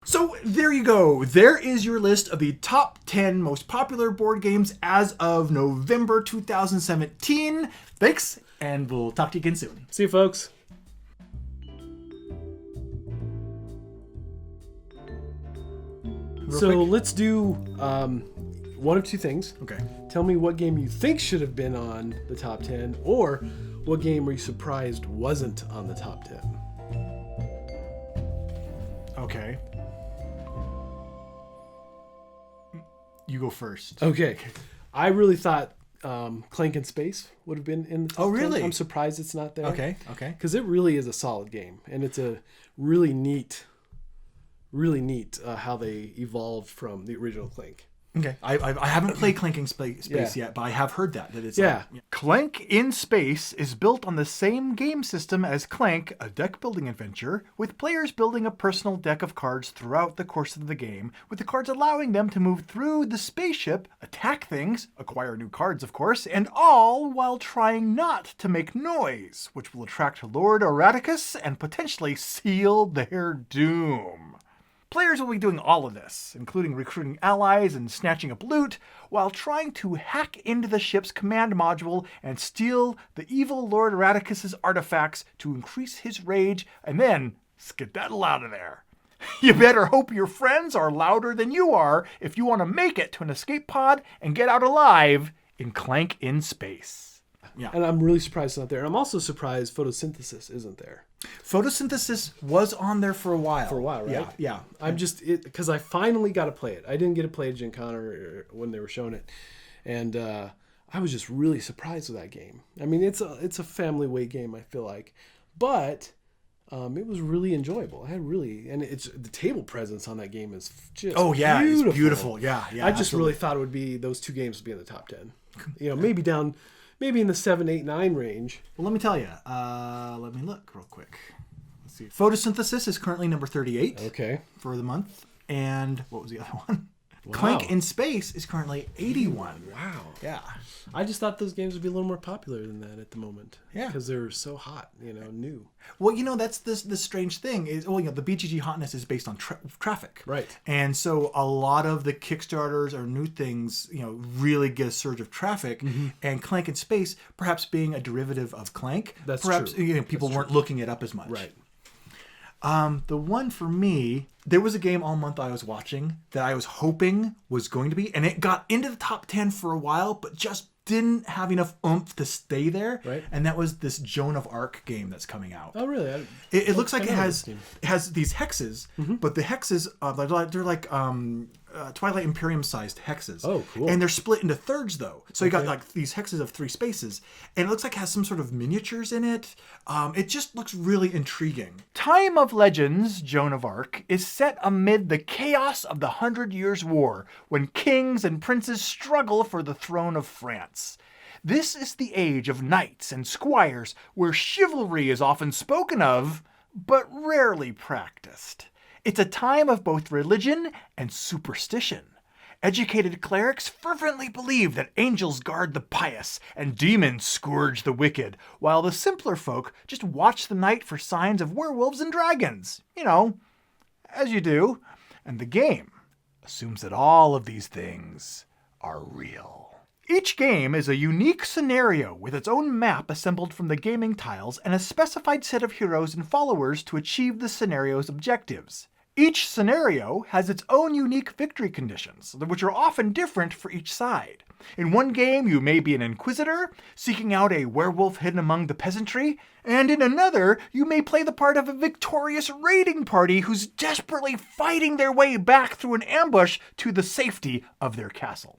So there you go. There is your list of the top 10 most popular board games as of November 2017. Thanks, and we'll talk to you again soon. See you, folks. Let's do one of two things. Okay. Tell me what game you think should have been on the top 10, or what game were you surprised wasn't on the top 10? Okay. You go first. Okay. I really thought Clanking Space would have been in the top 10. Really? I'm surprised it's not there. Okay. Because it really is a solid game, and it's a really neat how they evolved from the original Clank. Okay. I haven't played Clanking Space yet, but I have heard that it's Clanking Space is built on the same game system as Clank, a deck building adventure, with players building a personal deck of cards throughout the course of the game, with the cards allowing them to move through the spaceship, attack things, acquire new cards of course, and all while trying not to make noise, which will attract Lord Eradikus and potentially seal their doom. Players will be doing all of this, including recruiting allies and snatching up loot, while trying to hack into the ship's command module and steal the evil Lord Eradikus' artifacts to increase his rage, and then skedaddle out of there. You better hope your friends are louder than you are if you want to make it to an escape pod and get out alive in Clanking Space. Yeah. And I'm really surprised it's not there. And I'm also surprised Photosynthesis isn't there. Photosynthesis was on there for a while. For a while, right? Yeah. I'm just, because I finally got to play it. I didn't get to play Gen Con or when they were showing it. And I was just really surprised with that game. I mean, it's a family weight game, I feel like. But it was really enjoyable. And it's the table presence on that game is just beautiful. It's beautiful. Yeah. I just really thought it would be, those two games would be in the top 10. Maybe in the 7, 8, 9 range. Well, let me tell you. Let me look real quick. Let's see. Photosynthesis is currently number 38. Okay. For the month. And what was the other one? Wow. Clanking Space is currently 81. Wow. Yeah. I just thought those games would be a little more popular than that at the moment. Yeah. Because they're so hot, new. Well, that's the strange thing is, the BGG hotness is based on traffic. Right. And so a lot of the Kickstarters or new things, really get a surge of traffic. Mm-hmm. And Clanking Space, perhaps being a derivative of Clank, That's perhaps true. People weren't looking it up as much. Right. The one for me, there was a game all month I was watching that I was hoping was going to be, and it got into the top 10 for a while, but just didn't have enough oomph to stay there. Right. And that was this Joan of Arc game that's coming out. Oh, really? It looks like it has these hexes, mm-hmm. but the hexes, they're like Twilight Imperium-sized hexes. Oh, cool. And they're split into thirds, though. So you got like these hexes of 3 spaces, and it looks like it has some sort of miniatures in it. It just looks really intriguing. Time of Legends, Joan of Arc, is set amid the chaos of the 100 Years' War, when kings and princes struggle for the throne of France. This is the age of knights and squires, where chivalry is often spoken of, but rarely practiced. It's a time of both religion and superstition. Educated clerics fervently believe that angels guard the pious and demons scourge the wicked, while the simpler folk just watch the night for signs of werewolves and dragons. As you do. And the game assumes that all of these things are real. Each game is a unique scenario with its own map assembled from the gaming tiles and a specified set of heroes and followers to achieve the scenario's objectives. Each scenario has its own unique victory conditions, which are often different for each side. In one game, you may be an inquisitor, seeking out a werewolf hidden among the peasantry, and in another, you may play the part of a victorious raiding party who's desperately fighting their way back through an ambush to the safety of their castle.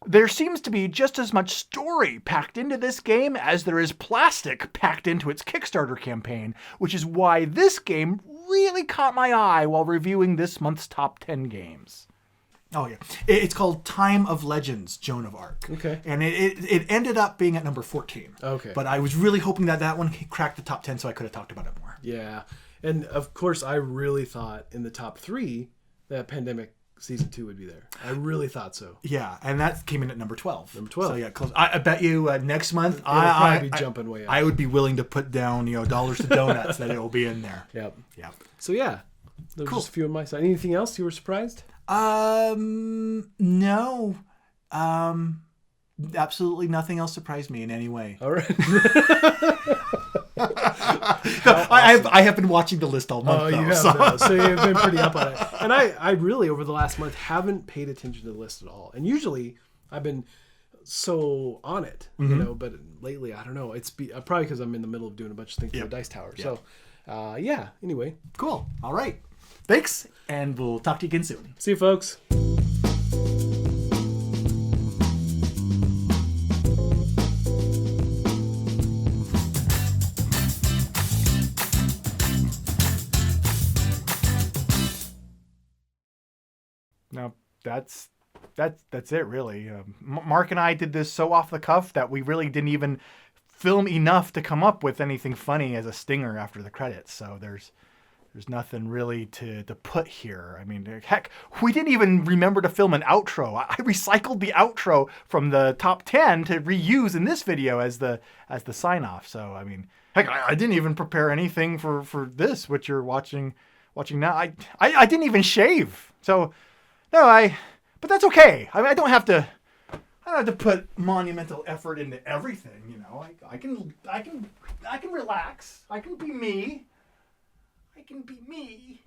There seems to be just as much story packed into this game as there is plastic packed into its Kickstarter campaign, which is why this game really caught my eye while reviewing this month's top 10 games. Oh, yeah. It's called Time of Legends, Joan of Arc. Okay. And it ended up being at number 14. Okay. But I was really hoping that one cracked the top 10 so I could have talked about it more. Yeah. And, of course, I really thought in the top 3 that Pandemic Season 2 would be there. I really thought so. Yeah, and that came in at number 12. Number 12. So, yeah, close. I bet you next month, I'd be jumping way up. I would be willing to put down, dollars to donuts that it will be in there. Yep. Yep. So, yeah. Those are just a few on my side. Anything else you were surprised? No. Absolutely nothing else surprised me in any way. All right. I have been watching the list all month. Oh, though, you have. so. So you've been pretty up on it. And I really, over the last month, haven't paid attention to the list at all. And usually, I've been so on it, you know. But lately, I don't know. It's probably because I'm in the middle of doing a bunch of things for the Dice Tower. So, yeah. Anyway, Cool. All right. Thanks, and we'll talk to you again soon. see you, folks. No, that's it really. Mark and I did this so off the cuff that we really didn't even film enough to come up with anything funny as a stinger after the credits. So there's nothing really to put here. I mean, heck, we didn't even remember to film an outro. I recycled the outro from the top 10 to reuse in this video as the sign off. So I mean, heck, I didn't even prepare anything for this, what you're watching now. I didn't even shave. So no, but that's okay. I mean, I don't have to put monumental effort into everything, you know. I can relax. I can be me. I can be me.